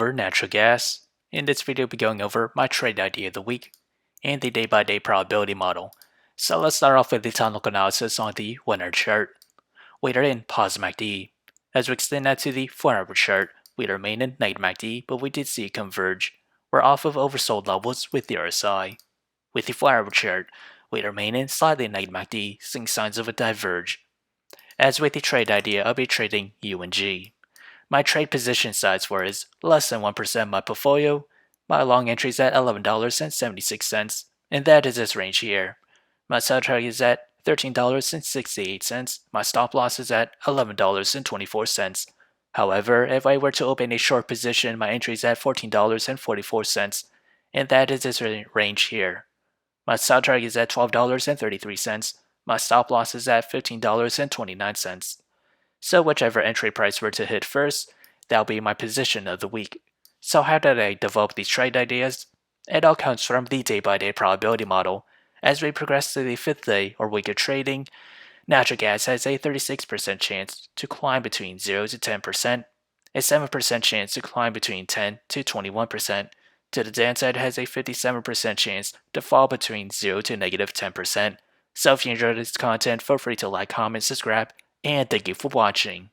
over natural gas. In this video, we'll be going over my trade idea of the week and the day-by-day probability model. So let's start off with the technical analysis on the 1-hour chart. We are in positive MACD. As we extend that to the 4-hour chart, we remain in negative MACD, but we did see it converge. We're off of oversold levels with the RSI. With the 4-hour chart, we remain in slightly negative MACD, seeing signs of a diverge. As with the trade idea, I'll be trading UNG. My trade position size was less than 1% of my portfolio. My long entry is at $11.76, and that is this range here. My sell target is at $13.68. My stop loss is at $11.24. However, if I were to open a short position, my entry is at $14.44, and that is this range here. My sell target is at $12.33. My stop loss is at $15.29. So whichever entry price were to hit first, that'll be my position of the week. So how did I develop these trade ideas? It all comes from the day-by-day probability model. As we progress to the 5th day or week of trading, natural gas has a 36% chance to climb between 0 to 10%, a 7% chance to climb between 10 to 21%. To the downside, has a 57% chance to fall between 0 to negative 10%. So if you enjoyed this content, feel free to like, comment, subscribe, and thank you for watching.